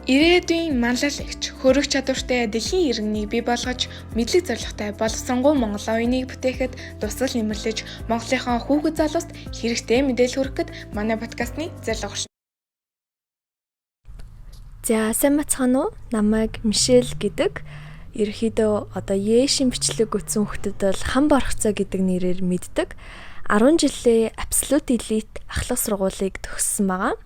Ирээдүйн манлайлагч хөрөх чадвартай дэлхийн иргэнийг бий болгож, мэдлэг зорилготой боловсронгуй Монгол оюуныг бүтээхэд тусал нэмэрлэж, Монголынхаа хүүхэд залууст хэрэгтэй мэдээлэл хүргэх манай подкастны зорилго шин. За сайн бацхан уу? Намайг Мишель гэдэг. Ерөнхийдөө одоо Яшин бичлэг өгсөн хүүхдэд бол хам борхцоо гэдэг нэрээр мэддэг. 10 жилээ Absolute Elite ахлах сургуулийг төгссөн байгаа.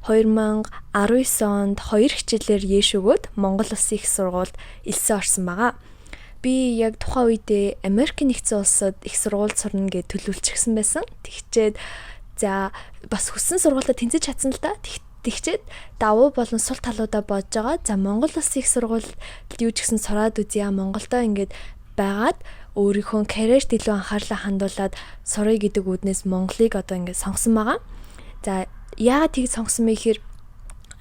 2019 онд 2 хичээлээр Яш өгөөд Монгол Улсын их сургуульд элсэн орсон байгаа. Би яг тухайн үедээ Америкийн нэгдсэн улсад их сургуульд сурна гэж төлөвлөчихсөн байсан. Тэгчээд за бас хүссэн сургуультай тэнцэж чадсан л да. Тэгчээд давуу болон сул талуудаа бодож байгаа. За Монгол Улсын их сургуульд юу ч гэсэн сураад үзье. Монголдоо ингээд байгаад өөрийнхөө карьерт илүү анхаарлаа хандуулад сурыг гэдэг үүднээс Монголыг одоо ингээд сонгосон байгаа. За яагаад тийг сонгосон бэ гэхээр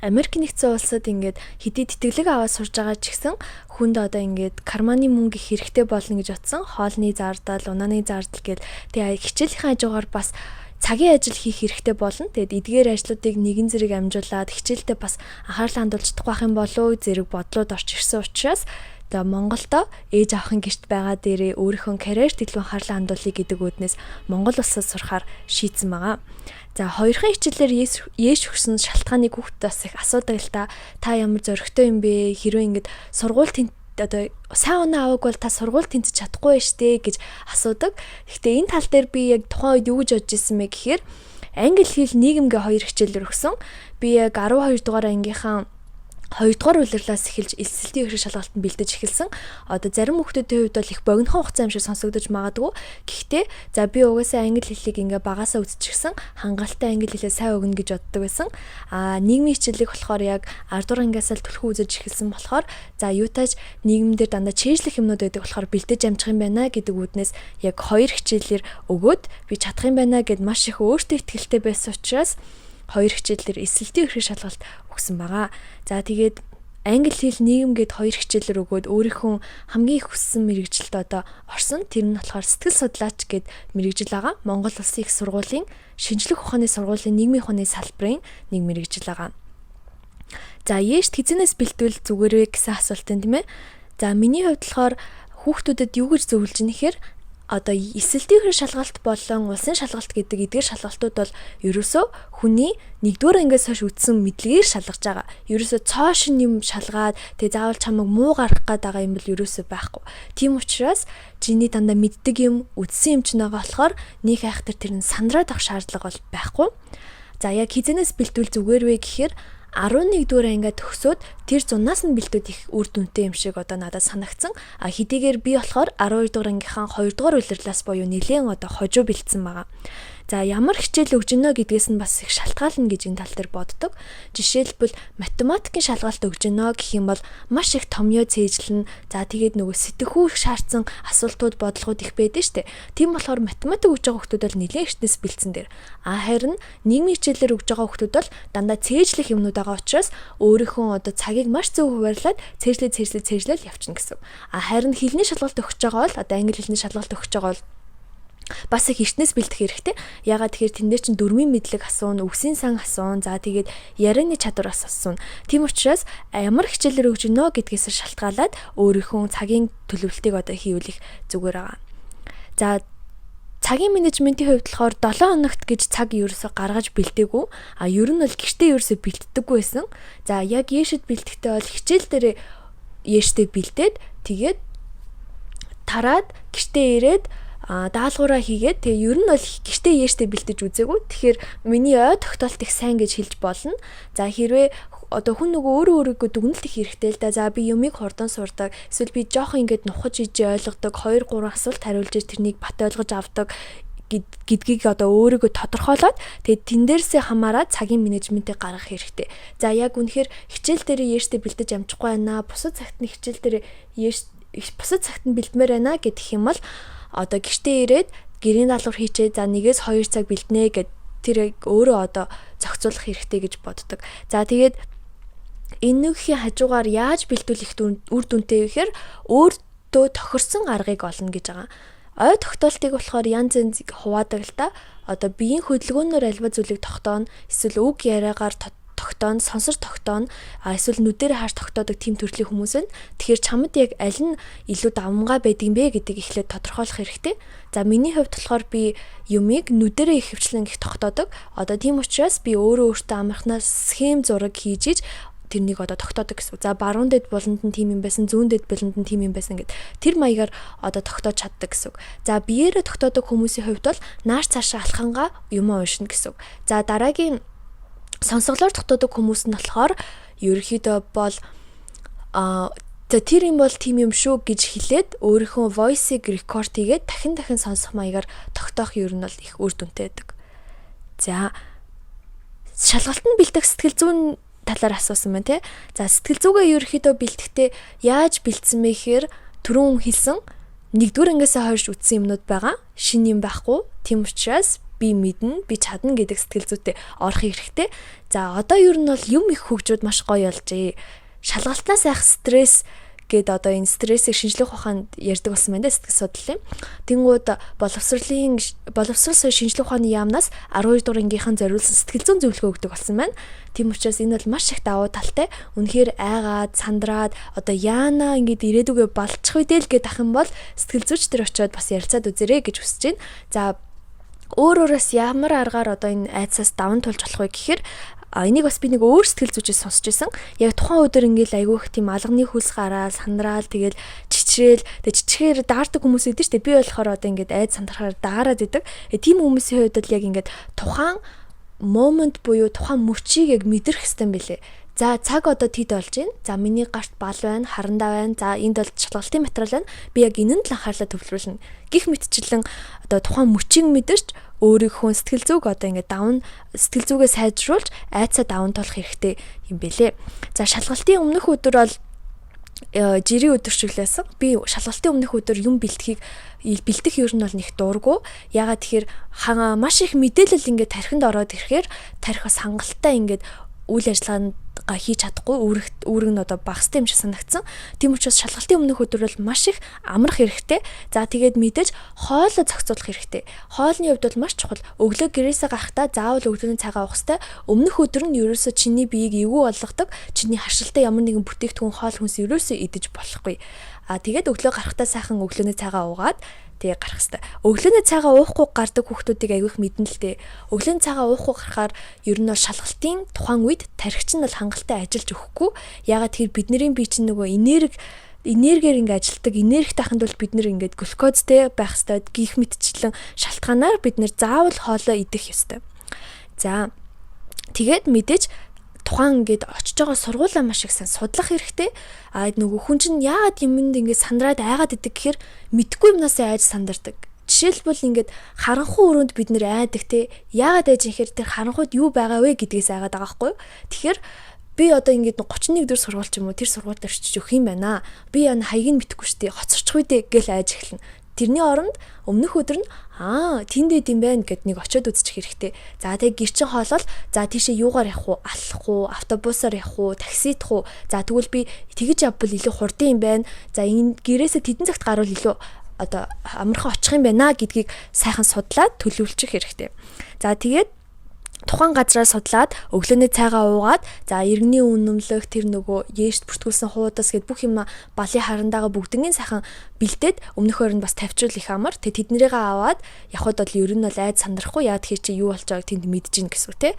Америкийн нэгдсэн улсад ингээд хэдий тэтгэлэг аваад сурж байгаа ч гэсэн хүнд одоо ингээд карманы мөнгө их хэрэгтэй болно гэж бодсон. Хоолны зардал, унааны зардал гэл тэгээ хичээлийнхаа хажуугаар бас цагийн ажил хийх хэрэгтэй болно. Тэгээд эдгээр ажлуудыг нэгэн зэрэг амжуулаад хичээлдээ бас анхаарлаа хандуулж чадах байх юм болов зэрэг бодлоод орж ирсэн учраас за Монголдо ээж авахын гэрт байгаа дээрээ өөрийнхөө карьерт илүү анхаарлаа хандуулъя гэдэг үүднээс Монгол улсад сурахаар шийдсэн байгаа. За хоёрхан хичээлээр Яш өгсөн шалтгааныг хүүхдүүд бас их асуудаг л та ямар зөрөгтэй юм бэ? Хэрвээ ингэж сургууль одоо сайн оноо авах бол та сургууль тэнцэж чадахгүй штэ гэж асуудаг. Гэхдээ энэ тал дээр би яг тухайн үед юу гэж бодож ирсэн бэ гэхээр англи хэл нийгэмгээ 2 хичээлээр өгсөн. Би яг 12 дугаар ангийнхаа 2 дугаар улирлаас эхэлж эсэлтийн ихрэг шалгалтанд бэлдэж эхэлсэн. Одоо зарим хүүхдүүдийн хувьд бол их богинохон хугацаа юм шиг сонсогдож магадгүй. Гэхдээ за би угаасаа англи хэлийг ингээ багасаа үзчихсэн. Хангалттай англи хэлээ сайн өгнө гэж боддог байсан. Нийгмийн хичээлийг болохоор яг 10 дугаар ангиасаа л түлхүү үзэж эхэлсэн болохоор за юутаж нийгэмдэр дандаа чэйжлэх юмнууд байдаг болохоор бэлдэж амжих юм байна гэдэг үүднээс яг 2 хичээлээр өгөөд би чадах юм байна гэд маш их өөртөө итгэлтэй байсан учраас 2 хичээлээр эсэлтийн ихрэг шалгалт өгсөн байгаа. За тэгээд англи хэл нийгэмгээд 2 хичээлээр өгөөд өөрийнхөө хамгийн их хүссэн мэргэжилд одоо орсон. Тэр нь болохоор сэтгэл судлаач гэд мэргэжил байгаа. Монгол Улсын их сургуулийн шинжлэх ухааны сургуулийн нийгмийн ухааны салбарын нэг мэргэжил байгаа. За Яш хизэнээс бэлтвэл зүгээр вэ гэсэн асуулт энэ тийм ээ. За миний хувьд болохоор хүүхдүүдэд юу гэж зөвлөж ийн гэхээр одоо эсэлтийн ихрэг шалгалт болон улсын шалгалт гэдэг эдгээр шалгалтууд бол ерөөсөө хүний 1-р ангиас хойш үтсэн мэдлэгээр шалгаж байгаа. Ерөөсөө цоошин юм шалгаад тэгээ заавал чамайг муу гарах гээд байгаа юм бол ерөөсөө байхгүй. Тийм учраас чиний дандаа мэддэг юм, үтсэн юм ч нэгээ болохоор нэг айхтар тэр нь сандраад авах шаардлага бол байхгүй. За яг хизэнээс бэлтвэл зүгээр вэ гэхээр 11-р ангиа төгсөөд тэр 100-аас нь бэлтүүд их үр дүнтэй юм шиг одоо надад санагдсан. Хэдийгээр би болохоор 12-р ангийнхаа 2-р улирлаас буюу нэлээд одоо хожуу бэлдсэн байгаа. За ямар хичээл өгж гинэ гэдгээс нь бас их шалтгаална гэж энэ тал дээр боддог. Жишээлбэл математикийн шалгалт өгж гинэ гэх юм бол маш их томьёо цээжлэн. За тэгээд нөгөө сэтгхүү шаардсан асуултууд бодлогууд их байдаг штэ. Тийм болохоор математик өгж байгаа хүмүүс бол нэлээд ихнээс бэлдсэн дээр. Харин нийгмийн хичээлээр өгж байгаа хүмүүс бол дандаа цээжлэх юмнууд байгаа учраас өөрийнхөө одоо цагийг маш зөв хуваарлаад цээжлэл явчихна гэсэн. Харин хэлний шалгалт өгч байгаа бол одоо англи хэлний шалгалт өгч байгаа бол бас их эртнээс бэлдэх хэрэгтэй. Ягаад тэгэхээр тэндээ чинь дөрмийн мэдлэг асуун, үгсийн сан асуун, за тэгээд ярианы чадвар асуун. Тийм учраас ямар хичээлээр өгж гинэ гэдгээс шалтгаалаад өөрийнхөө цагийн төлөвлөлтийг одоо хийүүлэх зүгээр байгаа. За цагийн менежментийн хувьд болохоор 7 хоногт гэж цаг ерөөсө гаргаж бэлдээгүй. Ер нь бол гэртээ ерөөсө бэлддэггүй байсан. За яг Яшид бэлдэхдээ бол хичээл дээр Яштэй бэлдээд тэгээд тараад гэртээ ирээд даалгавраа хийгээд тэгээ ер нь бол гэртээ Яштэй бэлдэж үзээгүй. Тэгэхээр миний ой тогтоолт их сайн гэж хэлж болно. За хэрвээ одоо хүн нөгөө өөрийгөө дүгнэлт их хэрэгтэй л да. За би юмыг хурдан сурдаг. Эсвэл би жоох ингээд нухаж ижи ойлгодог. 2-3 асуулт хариулж тэрнийг бат ойлгож авдаг гэдгийг одоо өөрийгөө тодорхойлоод тэгээд тэн дээрсээ хамаараад цагийн менежментийг гаргах хэрэгтэй. За яг үнэхээр хичээл дээр Яштэй бэлдэж амжихгүй байна. Бусад цагт нь хичээл дээр бусад цагт нь бэлдмээр байна гэдэг юм бол одоо гэртээ ирээд гэрийн даалгавар хийчээ за 1-2 цаг бэлднэ гэд тэр өөрөө одоо зохицуулах хэрэгтэй гэж боддог. За тэгээд энэ нөхөхийн хажуугаар яаж бэлдүүлэх үр дүнтэй вэ гэхээр өөртөө тохирсон аргыг олно гэж байгаа. Ой тогтоолтыг болохоор янз янз хуваадаг л та. Одоо биеийн хөдөлгөөнөөр альва зүйлийг тогтооно. Эсвэл үг яриагаар тогтооно, сонсор тогтооно, эсвэл нүдэрээ харж тогтоодог тийм төрлийн хүмүүс байна. Тэгэхээр чамд яг аль нь илүү давмгай байдгийг бэ гэдгийг эхлээд тодорхойлох хэрэгтэй. За миний хувьд болохоор би юмыг нүдэрээ их хөвчлэн их тогтоодог. Одоо тийм учраас би өөртөө амархнаас схем зураг хийж тэрнийг одоо тогтоодог гэсэн. За баруун дэд болонд нь тийм юм байсан, зүүн дэд болонд нь тийм юм байсан гэд тэр маягаар одоо тогтоож чаддаг гэсэн. За биеэрээ тогтоодог хүмүүсийн хувьд бол нааш цаашаа алхангаа юм уншина гэсэн. За дараагийн сонсголоор тогтоодог хүмүүс нь болохоор ерөөхдөө бол тэр юм бол тийм юм шүү гэж хэлээд өөрийнхөө voice-ийг record хийгээд дахин сонсох маягаар тогтоох ер нь бол их үр дүнтэй байдаг. За шалгалтанд бэлдэх сэтгэл зүйн талаар асуусан байна тий. За сэтгэл зүгээ ерөөхдөө бэлтгэхдээ яаж бэлдсэн бэ гэхээр түрүүн хэлсэн 1-р ангиасаа хойш үтсэн юмнууд байгаа. Шинэ юм байхгүй. Тийм учраас би мэднэ, би чадна гэдэг сэтгэл зүйтэй орох хэрэгтэй. За одоо ер нь бол юм их хөгжөөд маш гоё болжээ. Шалгалтнаас айх стресс гээд одоо энэ стрессийг шинжлэх ухаанд ярьдаг болсон байна дээ сэтгэл судлалын. Тэнгүүд боловсрол соёл шинжлэх ухааны яамнаас 12 дугаар ангийнхаа зориулсан сэтгэл зүйн зөвлөгөө өгдөг болсон байна. Тийм учраас энэ бол маш их давуу талтай. Үнэхээр айгаад, сандраад одоо яана ингээд ирээдүгэ балчих үедээ л гээд ах юм бол сэтгэл зүйчдэр очиод бас ярилцаад үзээрэй гэж хүсэж байна. За өөрөөс ямар аргаар одоо энэ айцаас даван тулж болох вэ гэхээр энийг бас би нэг өөр сэтгэл зүйчээс сонсч байсан. Яг тухайн өдөр ингээл айгүйх тийм алганы хөлс гараад сандраад тэгэл чичрээл чичгээр даардаг хүмүүс идэв штэ. Би болохоор одоо ингээд айд сандрахаар даарад идэг. Тийм хүмүүсийн хувьд л яг ингээд тухайн момент буюу тухайн мөчийг яг мэдрэх хэвээр байлээ. За цаг одоо тэд болж байна. За миний гарт бал байна, харандаа байна. За энд бол шалгалтын материал байна. Би яг энэнд л анхаарлаа төвлөрүүлнэ. Гэх мэтчлэн одоо тухайн мөчийг мэдэрч өөрийнхөө сэтгэл зүг одоо ингээд давн сэтгэл зүгээ сайжруулж айцаа даван тулах хэрэгтэй юм бэлээ. За шалгалтын өмнөх өдөр бол жирийн өдөр шиг лээсэн. Би шалгалтын өмнөх өдөр юм бэлтгэх ер нь бол нэг дурггүй. Ягаад тэгэхээр маш их мэдээлэл ингээд тархинд ороод ирэхээр тарих бас хангалттай ингээд үйл ажиллагаанд хийж чадахгүй үүрэг нь одоо багастай юм шиг санагдсан. Тийм учраас шалгалтын өмнөх өдөр бол маш их амрах хэрэгтэй. За тэгээд мэдээж хоолоо зохицуулах хэрэгтэй. Хоолны хувьд бол маш чухал. Өглөө гэрээсээ гарахдаа заавал өглөөний цагаа уух хэрэгтэй. Өмнөх өдөр нь ерөөсөө чиний биеийг эвгүй болгодог. Чиний харшилтай ямар нэгэн бүтээгдэхүүн хоол хүнс ерөөсөө идэж болохгүй. Тэгээд өглөө гарахдаа сайхан өглөөний цагаа уугаад тэгээ гарах хэрэгтэй. Өглөөний цагаа уухгүй гардаг хүүхдүүдийг аявих мэднэ л дээ. Өглөөний цагаа уухгүй гарахаар ер нь бол шалгалтын тухайн үед тархич нь бол хангалттай ажиллаж өгөхгүй. Ягаад тэгэхээр бидний бие чинь нөгөө энергиэр ингээд ажилтдаг. Энерги таханд бол бид нэр ингээд глюкозтэй байх хэрэгтэй. Гих мэтчлэн шалтгаанаар бид нэр заавал хоолоо идэх ёстой. За тэгээд мэдээж тухайн ингээд очиж байгаа сургуулаа маш их сайн судлах хэрэгтэй. Нөгөө хүн чинь яагаад юмд ингээд сандраад айгаад идэг гэхээр мэдгүй юмнасаа айж сандардаг. Жишээлбэл ингээд харанхуй өрөөнд бид нэр айдаг те. Яагаад айж ихээр тэр харанхуйд юу байгаа вэ гэдгээс айгаад байгаа байхгүй юу? Тэгэхээр би одоо ингээд 31 дэх сургууль ч юм уу тэр сургуульд орчиж өгөх юм байна. Би хаягийг мэдэхгүй шүү дээ. Хоцорчих үү дээ гэл айж эхэлнэ. Тэрний оронд өмнөх өдөр нь тэнд идэм байх гэд нэг очиод үзчих хэрэгтэй. За тэгээ гэр чин хоолол за тийшээ юугаар явах уу? Аллах уу? Автобусаар явах уу? Таксидах уу? За тэгвэл би тэгж явбал илүү хурдан юм байна. За энэ гэрээсээ тэдэн цагт гарвал илүү одоо амархан очих юм байна гэдгийг сайхан судлаад төлөвлөчих хэрэгтэй. За тэгээд тухайн газраа судлаад өглөөний цайгаа уугаад за иргэний үнэмлэх тэр нөгөө яэшт бүртгүүлсэн хуудас гэд бүх юм балын харандаага бүгднийг сайхан бэлдээд өмнөхөөр нь бас тавьчвал их амар. Тэгээд тэднэрийгээ аваад явхад бол ер нь бол айд сандрахгүй яад хий чи юу болж байгааг тэнд мэдэж гин гэсэн үг те.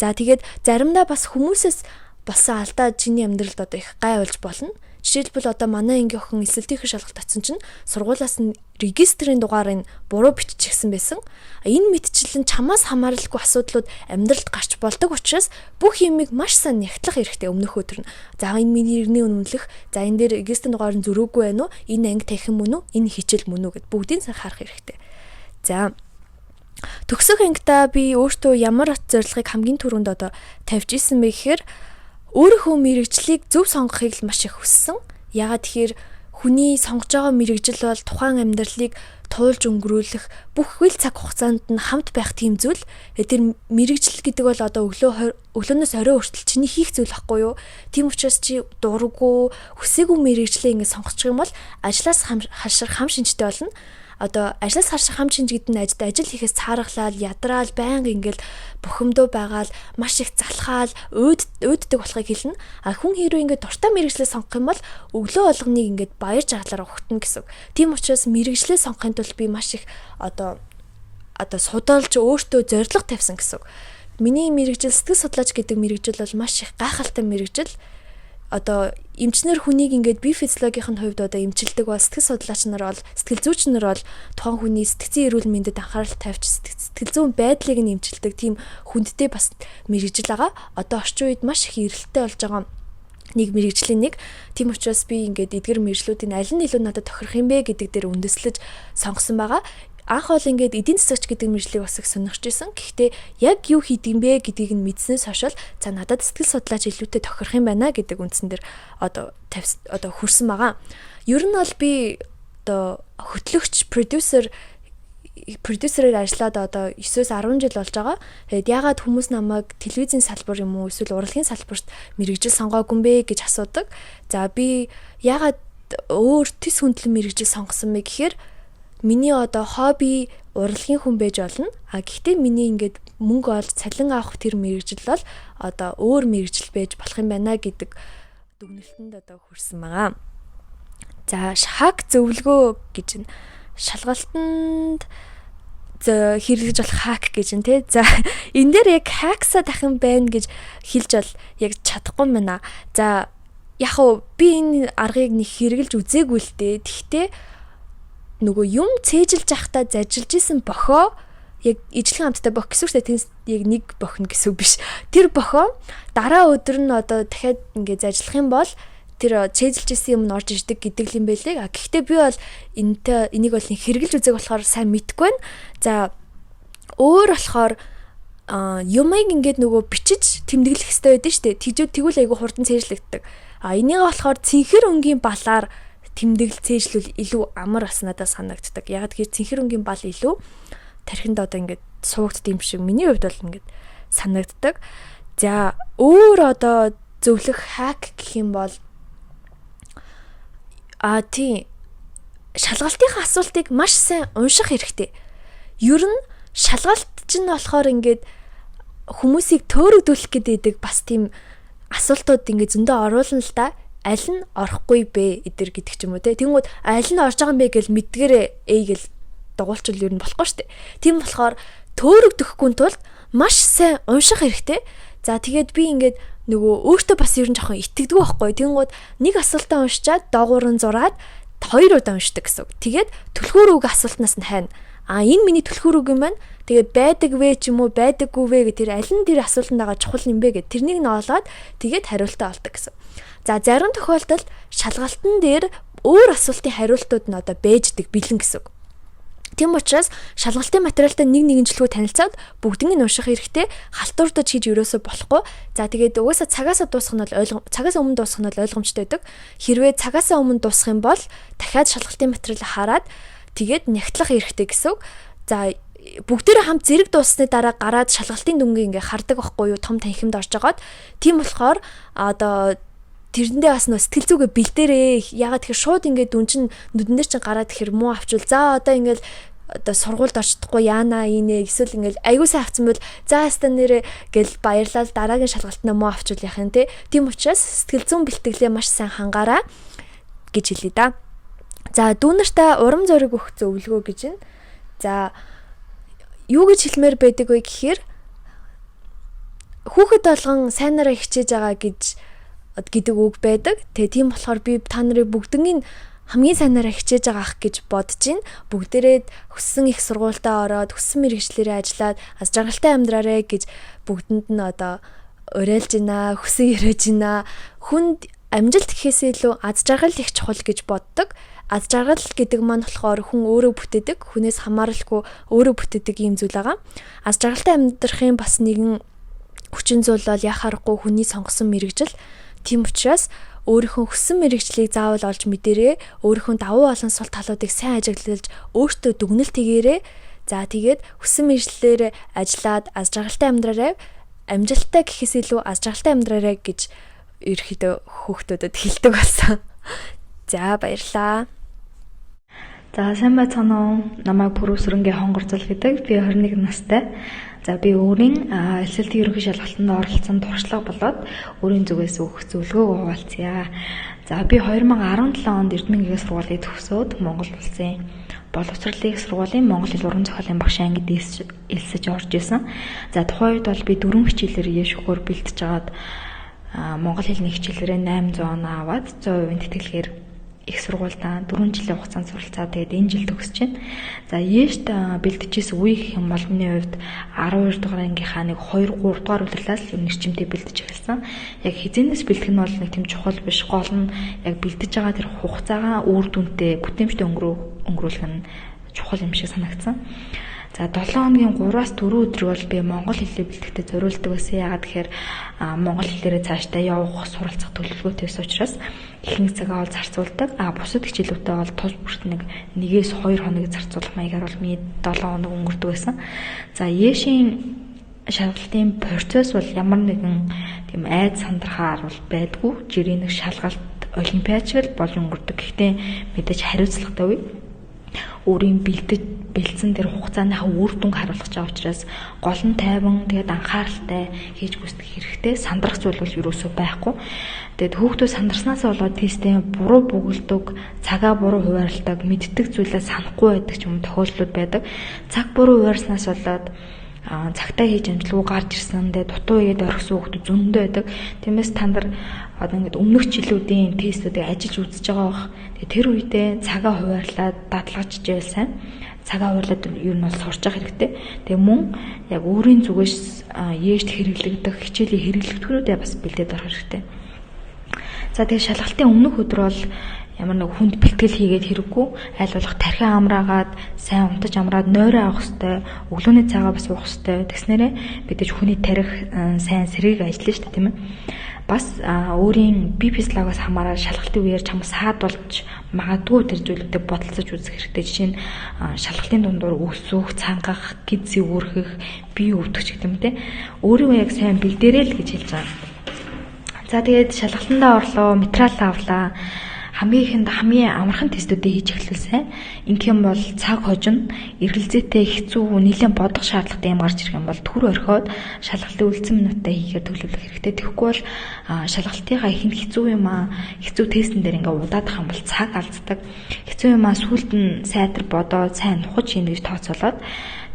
За тэгээд заримдаа бас хүмүүсээс болсон алдаа чиний амьдралд одоо их гай болж болно. Жишээлбэл одоо манай ангийн охин эсэлтийн шалгалт татсан чинь сургуулаас нь регистрийн дугаарыг буруу биччихсэн байсан. Энэ мэдчил нь чамаас хамааралгүй асуудлууд амьдралд гарч болдог учраас бүх юмыг маш сайн нягтлах хэрэгтэй өмнөх өдөр нь. За энэ миний иргэний үнэмлэх, за энэ дээр регистрийн дугаар нь зөрүүгүй байна уу? Энэ анги танхим мөн үү? Энэ хичээл мөн үү гэд бүгдийг сайн харах хэрэгтэй. За төгсөх ангидаа би өөртөө ямар зорилгыг хамгийн түрүүнд одоо тавьж исэн бэ гэхээр өөрийнхөө мэрэгжлийг зөв сонгохыг л маш их хүссэн. Ягаад тэгэхээр хүний сонгож байгаа мэрэгжил бол тухайн амьдралыг туулж өнгөрүүлэх бүх үйл цаг хугацаанд нь хамт байх тийм зүйл. Тэр мэрэгжил гэдэг бол одоо өглөөнөөс орой хүртэл чиний хийх зүйл байхгүй юу? Тийм учраас чи дурггүй, хүсээгүй мэрэгжлээ ингэ сонгочих юм бол ажлаас хашрах хам шинжтэй болно. одоо ажлаас гарах хам шинж гэдэг нь ажил хийхээс цааргалал, ядраал, байнга ингээл бухимдуу байгаал, маш их залхаал, өөддөг болохыг хэлнэ. А хүн хэрвээ ингээд дуртай мэрэгчлээ сонгох юм бол өглөө болгоныг ингээд баяр жаргалаар ухтана гэсэн. Тийм учраас мэрэгчлээ сонгохын тулд би маш их одоо судалж өөртөө зорилго тавьсан гэсэн. Миний мэрэгжил сэтгэл судлаач гэдэг мэрэгжил бол маш их гайхалтай мэрэгжил. Одоо эмчнэр хүнийг ингээд бие физиологийн хувьд одоо эмчилдэг бол сэтгэл судлаач нар бол сэтгэл зүйч нар бол тухайн хүний сэтгцэн эрүүл мэндэд анхаарал тавьж сэтгэл зүйн байдлыг нь эмчилдэг тийм хүндтэй бас мэрэгжил байгаа. Одоо орчин үед маш их эрэлттэй болж байгаа нэг мэрэгжлийн нэг. Тийм учраас би ингээд эдгэр мэрэгжлүүдийн аль нь илүү надад тохирох юм бэ гэдэг дээр үндэслэж сонгосон байгаа. Анх бол ингээд эдийн засагч гэдэг мэргэжлийг бас их сонирхож исэн. Гэхдээ яг юу хийдэг юм бэ гэдгийг нь мэдснээс хойш за надад сэтгэл судлаач илүүтэй тохирох юм байна гэдэг үндсэн дээр одоо хүрсэн байгаа. Ер нь бол би одоо хөтлөгч, продюсерээр ажиллаад одоо 9-10 жил болж байгаа. Тэгэд ягаад хүмүүс намайг телевизийн салбар юм уу эсвэл урлагийн салбарт мэргэжил сонгоогүй юм бэ гэж асуудаг. За би ягаад өөр тис хөндлөн мэргэжил сонгосон бэ гэхээр миний одоо хобби урлагийн хүн байж болно. А гэхдээ миний ингээд мөнгө олж цалин авах тэр мэргэжил бол одоо өөр мэргэжил байж болох юм байна гэдэг дүгнэлтэнд одоо хүрсэн байгаа. За хак зөвлөгөө гэж нь шалгалтанд хэрэгжиж болох хак гэж нь тий. За энэ дээр яг хаксаа дахин байна гэж хэлж бол яг чадахгүй байна. За яг хөө би энэ аргыг нэг хэрэгжилж үзээгүй л дээ. Тэгтээ нөгөө юм цээжилж явахдаа зажилж исэн бохоо яг ижлэх хамттай бох гэсэн үг шүү дээ. Яг нэг бохно гэсэн үг биш. Тэр бохоо дараа өдөр нь одоо дахиад ингээд зажлах юм бол тэр цээжилж исэн юм нь орж ирдэг гэдэг юм байлээ. А гэхдээ би бол энийг бол хэрэгжилж үзэх болохоор сайн мэдэхгүй байна. За өөр болохоор юмыг ингээд нөгөө бичиж тэмдэглэх хэрэгтэй байдаг шүү дээ. Тэгвэл айгүй хурдан цээжлэгддэг. А энийг болохоор цэнхэр өнгийн балаар тэмдэглэл цээжлүүл илүү амар бас надад санагддаг. Яг тэгэхээр цэнхэр өнгийн бал илүү тархинд одоо ингээд суугддаг юм шиг миний хувьд бол ингээд санагддаг. За өөр одоо зөвлөх хак гэх юм бол тийм шалгалтынхаа асуултыг маш сайн унших хэрэгтэй. Ер нь шалгалт чинь болохоор ингээд хүмүүсийг төөрөгдүүлэх гэдэг бас тийм асуултууд ингээд зөндөө оруулна л да. Аль нь орохгүй бэ эдэр гэдэг ч юм уу те. Тэнгүүд аль нь орж байгаа юм бэ гэж мэдгээрээ гэл дугуйлчвал ер нь болохгүй шүү дээ. Тийм болохоор төөрөгдөхгүй тулд маш сайн унших хэрэгтэй. За тэгээд би ингээд нөгөө өөртөө бас ер нь жоохон итгэдэг байхгүй. Тэнгүүд нэг асуултаа уншичаад доогуур нь зураад 2 удаа уншдаг гэсэн. Тэгээд түлхүүр үг асуултнаас нь хайна. Энэ миний түлхүүр үг юм байна. Тэгээд байдаг вэ ч юм уу байдаггүй вэ гэх тэр аль нь тэр асуултанд байгаа чухал юм бэ гэд тэрнийг нь олоод тэгээд хариултаа олдог гэсэн. За зарим тохиолдолд шалгалтын дээр өөр асуултын хариултууд нь одоо бэждэг бэлэн гэсэн. Тийм учраас шалгалтын материалтай нэгэнчлэгөө танилцаад бүгднийг нь унших хэрэгтэй. Халтуурдаж хийж өрөөсөө болохгүй. За тэгээд угаасаа цагаасаа дуусгах нь бол цагаас өмнө дуусгах нь бол ойлгомжтой байдаг. Хэрвээ цагаасаа өмнө дуусгах юм бол дахиад шалгалтын материалыг хараад тэгээд нягтлах хэрэгтэй гэсэн. За бүгдээрээ хамт зэрэг дууссаны дараа гараад шалгалтын дүнгийн ингээ хардаг байхгүй юу, том танхимд орж агаад. Тийм болохоор одоо тэрэндээ бас нөө сэтгэл зүгээ бэлдээрээ. Ягаад тэгэхээр шууд ингээд дүн чин нүдэн дээр чин гараад ихэр муу авчвал за одоо ингээд одоо сургуульд орчихдохгүй яана инээ эсвэл ингээд аягүй сайн авсан бол за хаста нэрэ гэл баярлал дараагийн шалгалтнаа муу авчвал яах юм те. Тийм учраас сэтгэл зүйн бэлтгэлээ маш сайн хангаараа гэж хэлье да. За дүүнэртээ урам зориг өгөх зөвлөгөө гэж байна. За юу гэж хэлмээр байдаг вэ гэхээр хүүхэд болгон сайнараа хичээж байгаа гэдэг үг байдаг. Тэгээ тийм болохоор би та нарыг бүгднийг хамгийн сайнараа хичээж байгаа ах гэж бодож байна. Бүгдээрээ хүссэн их сургуультаа ороод хүссэн мэргэжлэрээ ажиллаад аз жаргалтай амьдраарэ гэж бүгдэнд нь одоо уриалж байна, хүсэн яриаж байна. Хүнд амжилт гэхээсээ илүү аз жаргал их чухал гэж боддог. Аз жаргал гэдэг маань болохоор хүн өөрөө бүтээдэг, хүнээс хамааралгүй өөрөө бүтээдэг юм зүйл байгаа. Аз жаргалтай амьдрахын бас нэгэн хүчин зүйл бол яхаарахгүй хүний сонгосон мэргэжил. Тийм учраас өөрийнхөө хүссэн мэргэжлийг заавал олж мэдэрээ, өөрийнхөө давуу олон сул талуудыг сайн ажиглаж, өөртөө дүгнэлт хийгээрээ. За тэгээд хүссэн мэргэжлээр ажиллаад аз жаргалтай амьдраарай. Амжилттай гэхээс илүү аз жаргалтай амьдраарай гэж ерөөхдөө хүүхдүүдэд хэлдэг болсон. За баярлаа. За сайн байцгаана уу? Намайг Пүрүсрэнгийн Хонгорцол гэдэг. Би 21 настай. За би өөрийн SLT ерөнхий шалгалтанд оролцсон туршлага болоод өөрийн зүгээс өгөх зөвлөгөөг хуваалцъя. За би 2017 онд Эрдмийн сургуулийг төгсөөд Монгол улсын боловсролын сургуулийн Монгол хэл уран зохиолын багш ангид элсэж орж исэн. За тухайн үед бол би 4 хичээлээр яшгөөр бэлтэж агаад Монгол хэлний хичээлээрээ 800 оноо аваад 100% тэтгэлгээр их сургуультай 4 жилийн хугацаанд суралцаад тэгээд энэ жил төгсөж байна. За ээжт бэлтжижсэн үе гэх юм бол миний хувьд 12 дугаар ангийнхаа нэг 2 3 дугаар улирлаас л нэрчимтэй бэлтэж эхэлсэн. Яг хизэнээс бэлтгэх нь бол нэг тийм чухал биш. Гол нь яг бэлтэж байгаа тэр хугацаагаа үр дүнтэй бүтээмжтэй өнгөрүүлэх нь чухал юм шиг санагдсан. За 7 хоногийн 3-4 өдөр бол би монгол хэлийг бэлтгэхдээ зориулдаг байсан. Яагаад тэгэхээр монгол хэлээрээ цаашдаа явах суралцах төлөвлөгөөтэй байсан учраас ихэнх цагаа бол зарцуулдаг. Бусад хичээлүүдээ бол тус бүрт 1-2 хоног зарцуулах маягаар бол миний 7 хоног өнгөрдөг байсан. За ээшийн шалгалтын процесс бол ямар нэгэн тийм айд сандрахаар бол байдгүй. Жирийн нэг шалгалт олимпиадч болж өнгөрдөг. Гэхдээ мэдээж хариуцлагатай үе. Өөрийн бэлдсэн тэр хугацааныхаа үр дүнг харуулж байгаа учраас гол нь тайван тэгээд анхааралтай хийж гүйцэтгэх хэрэгтэй. Сандрах зүйл бол юусоо байхгүй. Тэгээд хүүхдүүд сандарснаас болоод тестээ буруу бөгөлдөг, цагаа буруу хуваарлдаг, мэддэг зүйлээ санахгүй байдаг ч юм тохиолдлууд байдаг. Цаг буруу хуваарснаас болоод цагтаа хийж амжилтгүй гарч ирсэн. Тэгээд дутуу игээд орхисон хүүхдүүд зөндөө байдаг. Тиймээс та нар одоо ингээд өмнөх жилүүдийн тестүүдийг ажиллаж үзэж байгаа бох. Тэгээд тэр үедээ цагаа хуваарлаад дадлагч жийл сайн. Цагаа хуваарлаад юу нь бол сурч явах хэрэгтэй. Тэгээ мөн яг өөрийн зүгээс ээжт хэрэглэгдэх хичээлийн хэрэглэгдэхүүнүүдээ бас бэлдээд орох хэрэгтэй. За тэгээ шалгалтын өмнөх өдөр бол ямар нэг хүнд бэлтгэл хийгээд хэрэггүй, аль болох тархин амраагаад сайн унтаж амраад нойроо авах хэрэгтэй, өглөөний цагаа бас уух хэрэгтэй. Тэгснээрээ мэдээж хүний тарих сайн сэргийг ажиллана шүү дээ, тийм ээ. Бас өөрийн бие физиологоос хамаараа шалгалтын үеэр чам саад болж магадгүй тэр зүйлүүдэд бодолцож үзэх хэрэгтэй. Жишээ нь шалгалтын дундуур өсөх, цангах, гид зэвүүрхэх, бие өвдөх гэх юм те. Өөрийгөө яг сайн бэлдээрэй л гэж хэлж байгаа. За тэгээд шалгалтандаа орлоо, материал авлаа. Хамгийн амархан тестүүдээ хийж эхлүүлсэн. Ингэх юм бол цаг хожино, эргэлзээтэй хэцүү нэлээд бодох шаардлагатай юм гарч ирэх юм бол түр орхиод шалгалтын үлдсэн минутаа хийхээр төлөвлөх хэрэгтэй. Тэгэхгүй бол шалгалтынхаа ихэнд хэцүү юм хэцүү тестэн дээр ингээ удаадах юм бол цаг алддаг. Хэцүү юм сүулт нь сайтар бодоод сайн нухаж хийнэ гэж тооцоолоод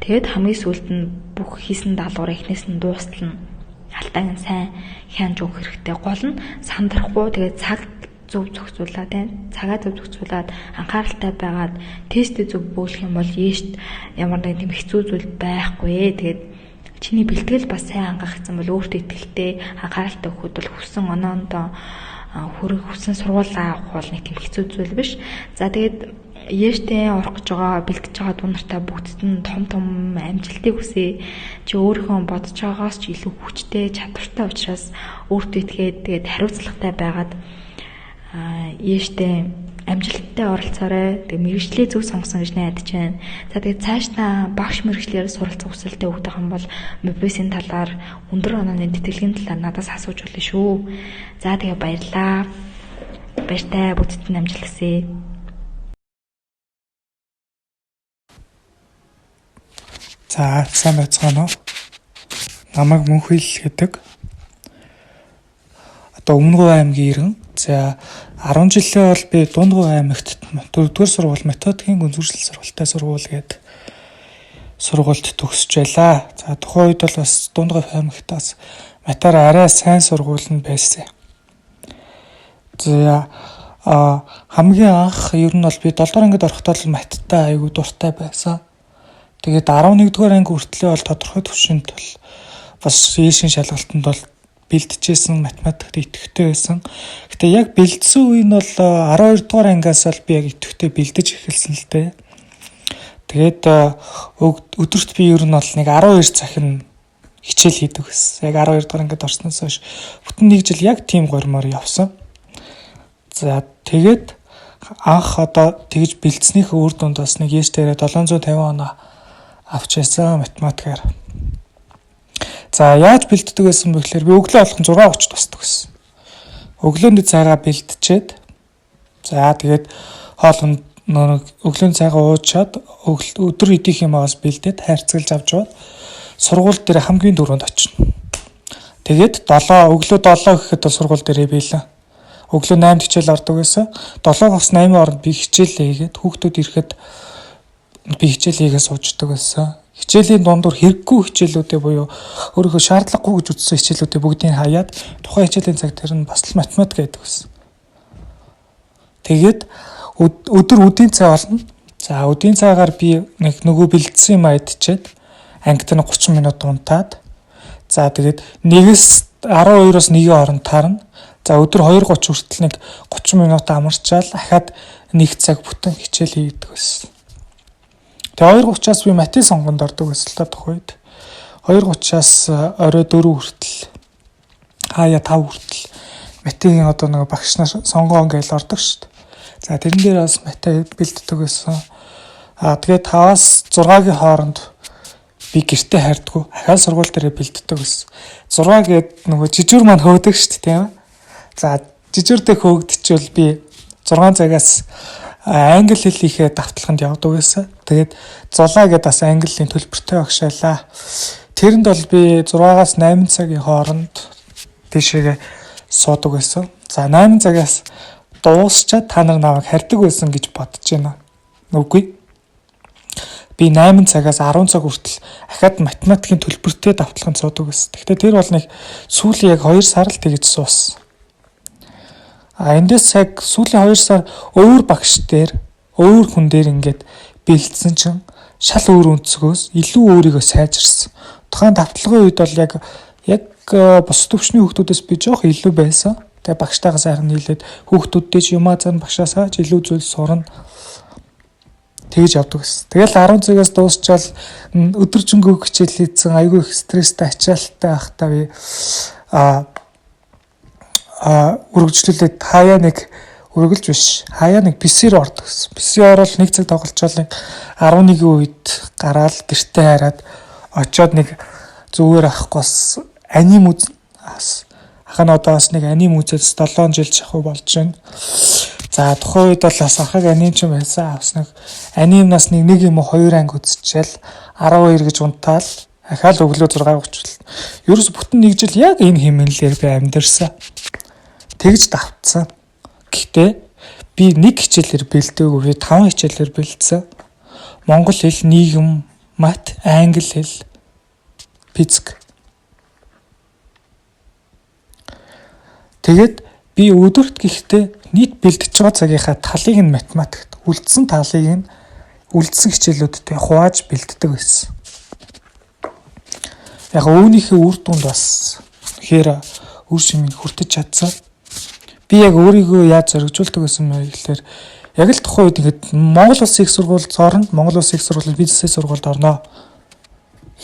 тэгээд хамгийн сүулт нь бүх хийсэн даалгавраа эхнээс нь дуустал нь алтайг нь сайн хянж өгөх хэрэгтэй. Гол нь сандрахгүй тэгээд цаг зөв зохицуулаад цагаа зөв зохицуулаад анхааралтай байгаад тестээ зөв бөөлөх юм бол ээшт ямар нэг тийм хэцүү зүйл байхгүй. Тэгээд чиний бэлтгэл бас сайн ангаагдсан бол өөртөө итгэлтэй анхааралтай өгөхөд бол хүссэн оноондоо хүссэн сургуулаа авах бол нэг тийм хэцүү зүйл биш. За тэгээд ээштэй орох гэж байгаа бэлтэж байгаа дүү нартаа бүгдд нь том амжилтыг хүсье. Чи өөрийнхөө бодож байгаагаас ч илүү хүчтэй, чадвартай учраас өөртөө итгээд тэгээд хариуцлагатай байгаад ээштэй амжилттай оролцоорой. Тэгээ мэрэгчлээ зөв сонгосон гэж найдаж байна. За тэгээ цаашдаа багш мэрэгчлэр суралцах хүсэлтэй хүүхдүүд юм бол МОБИС-ийн талаар өндөр онооны тэтгэлгийн талаар надаас асууж болно шүү. За тэгээ баярлаа. Баяртай бүгдд нь амжилт хүсье. За сайн байцгаана уу? Намайг Мөнхил гэдэг. Одоо Өмнөгов аймгийн иргэн. За 10 жилээ бол би Дундгов аймагт 4-р сургууль методикийн гүнзгийрэл сургалтын сургууль гээд сургуульд төгсөж байлаа. За тухайн үед бол бас Дундгов аймагт бас матар арай сайн сургууль нь байсан. За хамгийн анх ер нь бол би 7-р ангид орохдоо л маттай айгүй дуртай байсан. Тэгээд 11-р анги хүртлэе бол тодорхой төвшөнд бол бас ээшийн шалгалтанд бол бэлтжсэн математикт идэвхтэй байсан. Гэтэ яг бэлдсэн үе нь бол 12 дугаар ангиас л би яг идэвхтэй бэлдэж эхэлсэн л дээ. Тэгээд өдөрт би ер нь бол нэг 12 цагийн хичээл хийдэг гэсэн. Яг 12 дугаар ангид орсноос хойш бүтэн нэг жил яг тийм гормоор явсан. За тэгээд анх одоо тэгж бэлдснийхээ үр дүнд бас нэг ээжтээрээ 750 оноо авчаасан математикаар. За яаж бэлддэг байсан бэ гэхээр би өглөө болгон 6:30 тусдаг байсан. Өглөөний цагаа бэлтчихэд за тэгээд хоолнд өглөөний цайгаа уучаад өдөр идэх юмаас бэлдээд хайрцагж авч яваад сургууль дээр хамгийн дөрөнд очино. Тэгээд өглөө 7 гэхэд бол сургууль дээрээ биелээ. Өглөө 8-д хичээл ордог байсан. 7-оос 8-ийн хооронд би хичээл хийгээд хүүхдүүд ирэхэд би хичээл хийгээд сууждаг байсан. Хичээлийн дундуур хэрэггүй хичээлүүдээ буюу өөрийнхөө шаардлагагүй гэж үзсэн хичээлүүдээ бүгдийг хаяад тухайн хичээлийн цаг тэр нь бас л математик гэдэг байсан. Тэгээд өдөр үдийн цай болно. За үдийн цайгаар би нэг нөгөө бэлдсэн юм идчихэд ангид нь 30 минут унтаад за тэгээд 1-ээс 12-оос 1-ийн хооронд таарна. За өдөр 2:30 хүртэл нэг 30 минут амарчаал ахаад 1 цаг бүтэн хичээл хийдэг байсан. Тэгээ 2:30-аас би математик сонгонд ордог байсан л та тухайд. 2:30-аас орой 4 хүртэл хаяа 5 хүртэл математикийн одоо нэг багш нар сонгоон гэж ордог шүү дээ. За тэрэн дээр бас математик бэлддэг байсан. Тэгээд 5-аас 6-гийн хооронд би гэртээ хайрдаггүй. Ахаал сургууль дээр бэлддэг байсан. 6 гээд нөгөө жижүүр маань хөөдөг шүү дээ тийм ээ. За жижүүрдээ хөөгдчихвэл би 6 цагаас англи хэл хийхээ давталханд явдаг байсан. Тэгээд зулаа гэдээ бас английн төлбөртэй багшаалаа. Тэрэнд бол би 6-аас 8 цагийн хооронд тийшээ суудаг байсан. За 8 цагаас дуусчаад та нар намайг харьдаг байсан гэж бодож байна. Үгүй. Би 8 цагаас 10 цаг хүртэл ахаад математикийн төлбөртэй давталханд суудаг байсан. Гэхдээ тэр бол нэг сүүлийн яг 2 сар л тэгж суусан. Эндээс цаг сүүлийн 2 сар өөр багш дээр, өөр хүн дээр ингээд бэлдсэн чинь шал өөр өнцгөөс илүү өөрийгөө сайжирсан. Тухайн давталгын үед бол яг бус төвчний хүүхдүүдээс би жоох илүү байсан. Тэгээ багштайгаа сайхан нийлээд хүүхдүүдтэй ч юмаа зан багшаасаа ч илүү зүйл сурна. Тэгж явдаг гэсэн. Тэгэл 10 цагаас дуусчаал өдөржингөө хичээл хийсэн айгүй их стресстэй ачаалттай байхдаа би үргэлжлүүлээд хаяа нэг PC-ээр ордог гэсэн. PC-ээр орол 1 цаг тоглолцоол 11-ийн үед гараад гэртээ хараад очиод нэг зүгээр авахгүйс аним ахын одоос нэг аним үзээд 7 жил шахуу болж байна. За тухайн үед бол бас ахыг аним ч юм байсан. Бас нэг анимнаас нэг юм 2 анги үзчихэл 12 гэж унтаал ахаал өглөө 6:30. Ерөөс бүтэн 1 жил яг энэ хэмнэлээр би амьдэрсэн. Тэгж давтсан. Гэхдээ би 1 хичээлээр бэлдээгүй, 5 хичээлээр бэлдсэн. Монгол хэл, нийгэм, мат, англи хэл, физик. Тэгээд би өдөрт гэхдээ нийт бэлдэж байгаа цагийнхаа талыг нь математикт, үлдсэн талыг нь үлдсэн хичээлүүдтэй хувааж бэлддэг байсан. Яг өөрийнхөө үр дүнд бас тэгэхээр үр шимийг хүртэж чадсан. Би яг өөрийгөө яаж зоригжуулдаг гэсэн мэй гэхээр яг л тухайн үед ингээд Монгол Улсын их сургуульд орно, Монгол Улсын их сургуулийн бизнесийн сургуульд орно.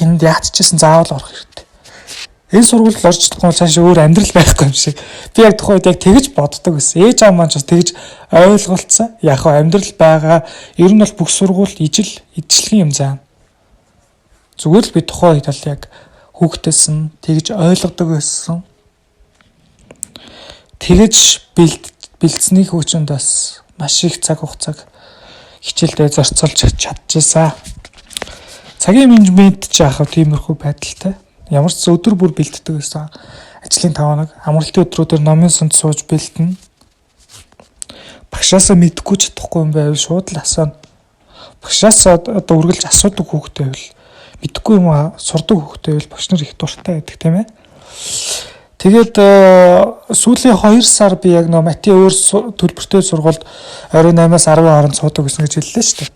Энд яаж ч гэсэн заавал орох хэрэгтэй. Энэ сургуульд орж чадахгүй бол цаашаа өөр амьдрал байхгүй юм шиг. Би яг тухайн үед яг тэгж боддог гэсэн. Ээж аав маань ч бас тэгж ойлголцсон. Яг хөө амьдрал байгаа. Ер нь бол бүх сургууль ижилхэн юм заа. Зүгээр л би тухайн үед бол яг хүүхдээс нь тэгж ойлгодог байсан. Тэгэж бэлдсэний хүчинд бас маш их цаг хугацааг хичээлдээ зарцуулж чадчихсан. Цагийн менежмент ч яах вэ тиймэрхүү байдалтай. Ямар ч өдөр бүр бэлддэг гэсэн. Ажлын 5 хоног амралтын өдрүүдээр номын сунд сууж бэлдэнэ. Багшаасаа мэдгүй чадахгүй юм байвал шууд л асууна. Багшаасаа одоо үргэлж асуудаг хүүхдээ байвал мэдгүй юм сурдаг хүүхдээ байвал багш нар их дуртай байдаг тийм ээ. Тэгээд сүүлийн 2 сар би яг мати өөр төлбөртэй сургуульд орой 8-аас 10 хооронд суудаг гэсэн гэж хэллээ шүү дээ.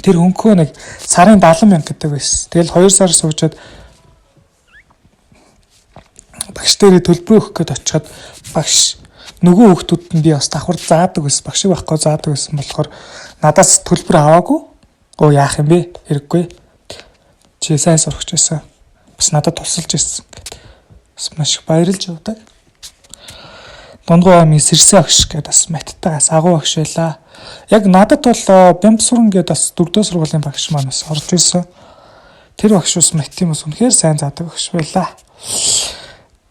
Тэр хөнгөө нэг сарын 70,000 гэдэг байсан. Тэгэл 2 сар суучаад багш дээрээ төлбөр өгөх гээд очиход багш нөгөө хүүхдүүд нь би бас давхар заадаг байсан. Багшиг байхгүй заадаг байсан болохоор надаас төлбөр аваагүй. Оо яах юм бэ? Хэрэггүй. Чи сайн сурч байсан. Бас надад тусалж ирсэн. Бас маш их баярлж явдаг. Дундгой аймгийн Сэрсэн багш гэдэг бас маттайгаас агуу багш байлаа. Яг надад бол Бямбсуран гэдэг бас 4-р сургуулийн багш маань бас орж ирсэн. Тэр багш бас маттийн бас үнэхээр сайн заадаг багш байлаа.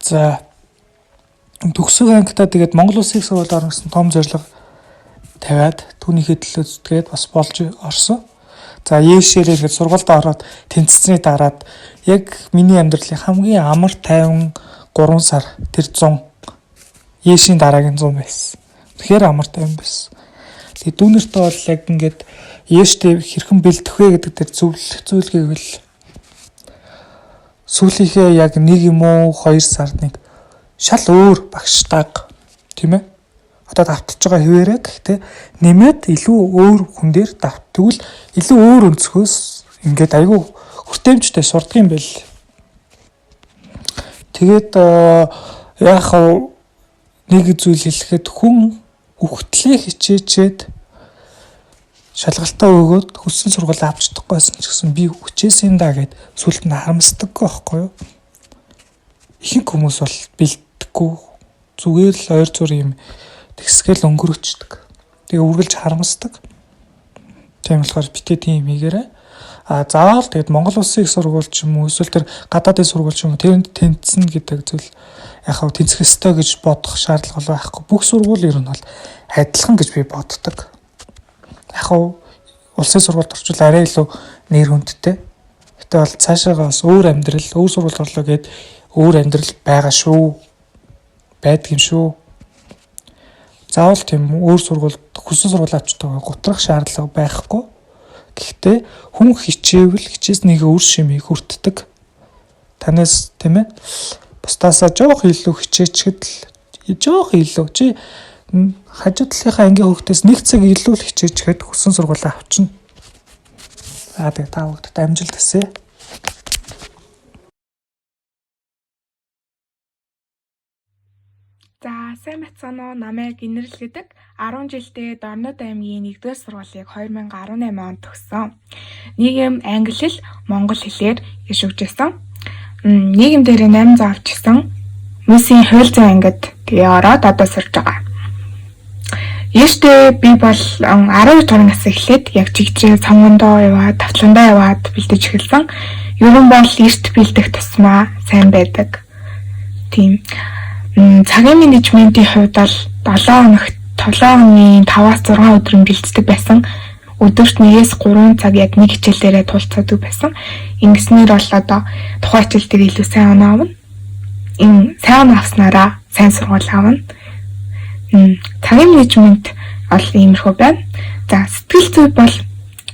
За төгсөг ангитаа тэгээд Монгол Улсын их сургуульд орно гэсэн том зорилго тавиад түүнийхээ төлөө зүтгээд бас болж орсон. За Ешээрээ гээд сургуульд ороод тэнцсэний дараад яг миний амьдралын хамгийн амар тайван 3 сар тэр 100 Ешийн дараагийн 100 байсан. Тэгэхээр амар тайван байсан. Тэгээ дүүнэртээ бол яг ингээд Ештэй хэрхэн бэлдэх вэ гэдэг тэр зүйлгийг л сүүлийнхээ яг 1 юм уу 2 сард нэг шал өөр багштайг тийм ээ. Одоо давталж байгаа хിവэрэ гэхдээ нэмээд илүү өөр хүн дээр тэгвэл илүү өөр өнцгөөс ингээд айгүй хүртээмжтэй сурдаг юм байл. Тэгээд яг нэг зүйл хэлэхэд хүн хөвгтлээ хичээчээд шалгалтаа өгөөд хүссэн сургууль авч чадахгүйсэн ч гэсэн би хүчээсээ даа гэд сүлд нь харамсдаг байхгүй юу? Ихэнх хүмүүс бол бэлдэхгүй зүгээр л ойр зур юм тэгсгээл өнгөрөөчдөг. Тэгээ үргэлж харамсдаг. Тийм болохоор битээ тийм хийгээрэй. Заавал тэгээд Монгол улсын их сургууль ч юм уу эсвэл тэр гадаадын сургууль ч юм уу тэрэнд тэнцсэн гэдэг зүйл яг хав тэнцэх ёстой гэж бодох шаардлага байхгүй. Бүх сургууль ер нь бол адилхан гэж би боддог. Яг хав улсын сургуульд орчвол арай илүү нэр хүндтэй. Гэтэ бол цаашаагаас өөр амьдрал, өөр сургуульд орлоо гэд өөр амьдрал байгаа шүү. Байдаг юм шүү. Заавал тийм өөр сургуульд хүссэн сургууль авчдаг гутрах шаардлага байхгүй. Гэхдээ хүн хичээвэл хичээснийгээ өөр шимийг хүртдэг. Танаас тийм ээ. Бусдаасаа жоох илүү хичээчихэд л жоох илүү чи хажуу талынхаа ангийн хүүхдээс 1 цаг илүү л хичээчихэд хүссэн сургуулаа авчна. Тэгээ та бүгд амжилт хүсье. За сайн бацгаана уу, намайг Гинэрл гэдэг 10 жилдээ Дорнод аймгийн 1-р сургуулийг 2018 онд төгссөн. Нийгэм англи хэл, монгол хэлээр гишүүжсэн. Нийгэм дээр 8 зав авчихсан. Мөсийн хууль зүйн ангид тэгээ ороод одоо сурж байгаа. Ештэй би бол 12 дугаар насаас эхлээд яг чигтрээ цонгондоо яваад, тавтландаа яваад бэлдэж эхэлсэн. Ерөн бол эрт бэлдэх тусмаа сайн байдаг. Тийм. Цагийн менежментийн хувьд бол 7 хоногийн 5-аас 6 өдрийн бэлддэг байсан. Өдөрт 1-3 цаг яг нэг хичээлээрээ тулцаадаг байсан. Ингэснээр бол одоо тухайн хичээл дээр илүү сайн оноо авна. Энэ сайн авснараа сайн сургууль авна. Цагийн менежмент бол иймэрхүү байна. За сэтгэл зүй бол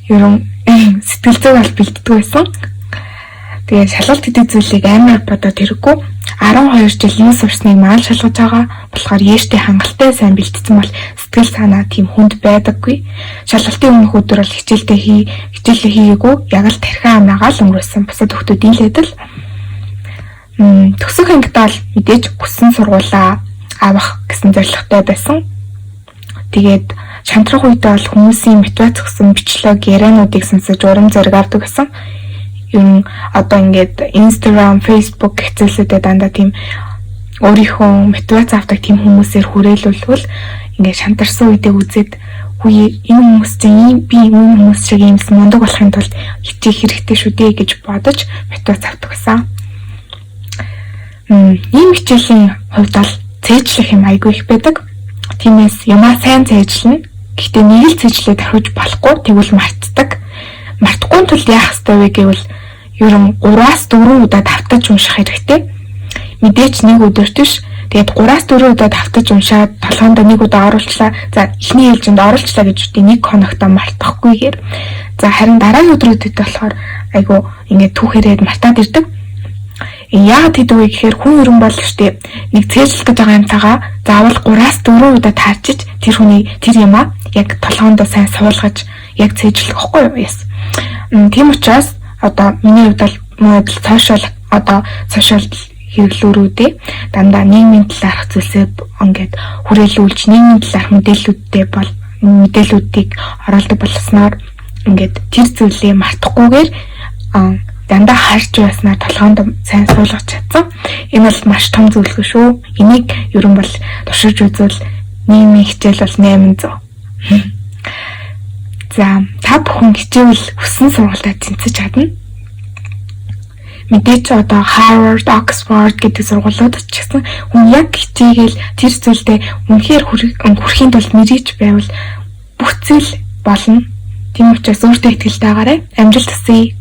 ерөн сэтгэл зүй бол бэлддэг байсан. Тэгээ шалгалт гэдэг зүйлийг амар бодоод хэрэггүй. 12 жил юу сурсныг маань шалгаж байгаа болохоор Ештэй хангалттай сайн бэлдсэн бол сэтгэл санаа тийм хүнд байдаггүй. Шалгалтын өмнөх өдөр бол хичээлдээ хийгээгүй. Яг л тархиан амнаагаа л өнгөрөөсөн. Бусад хүмүүсийн л адил. Төсөх ангидаа л мэдээж хүссэн сургуулаа авах гэсэн зорилготой байсан. Тэгээд шантрах үедээ бол хүмүүсийн мотивац өгсөн бичлэг яриануудыг сонсож урам зориг авдаг гэсэн. Yung одоо ингээд Instagram, Facebook гэх зүйлсүүдэд дандаа тийм өөрийнхөө мотивац авдаг тийм хүмүүсээр хүрээлүүлвэл ингээд шантарсан үедээ үзээд үе энэ хүмүүс чинь би энэ хүмүүс шиг юм мундаг болохын тулд хичээх хэрэгтэй шүү дээ гэж бодож мотивац авдаг гэсэн. Ийм хичээлийн хувьд бол цээжлэх юм айгүй их байдаг. Тиймээс ямаа сайн цээжлэнэ. Гэхдээ нэг л цээжлээ давхиж болохгүй тэгвэл мартдаг. Мартахгүй тул яах ёстой вэ гэвэл ерөн 3-аас 4 удаа давтаж унших хэрэгтэй. Мэдээч нэг өдөрт биш. Тэгээд 3-аас 4 удаа давтаж уншаад толгоонд нэг удаа оруулчлаа. За эхний ээлжинд оруулчлаа гэж үгүй нэг хоногтоо мартахгүйгээр. За харин дараагийн өдрүүдэд болохоор айгу ингээд түүхээрээд мартаад ирдэг. Яагаад гэдэг вэ гэхээр хүн ерөн бол штэ нэг цээжлэх гэж байгаа юмцаага заавал 3-аас 4 удаа таарчиж тэр хүний тэр юмаа яг толгоонд сайн суулгаж яг цээжлэх хэвгүй юу яс. Тийм учраас одоо миний хувьд бол сошиал хэрэглүүрүүдээ дандаа нийгмийн талаарх зүйлсээ ингээд хүрээлүүлж нийгмийн талаарх мэдээллүүдийг оруулдаг болсноор ингээд тэр зүйлээ мартахгүйгээр дандаа харж байснаар толгоонд сайн суулгаж чадсан. Энэ бол маш том зөвлөгөө шүү. Энийг ерөн бол туршиж үзвэл нийгмийн хичээл бол 800. За та бүхэн хичээвэл хүссэн сургуультай тэнцэж чадна. Мэдээч одоо Harvard, Oxford гэдэг сургуулиудад ч гэсэн хүн яг хичээгээл тэр зүйлдээ үнэхээр хүрэхийн тулд мэрийж байвал бүх зүйл болно. Тийм учраас өөртөө итгэлтэй байгаарай. Амжилт хүсье.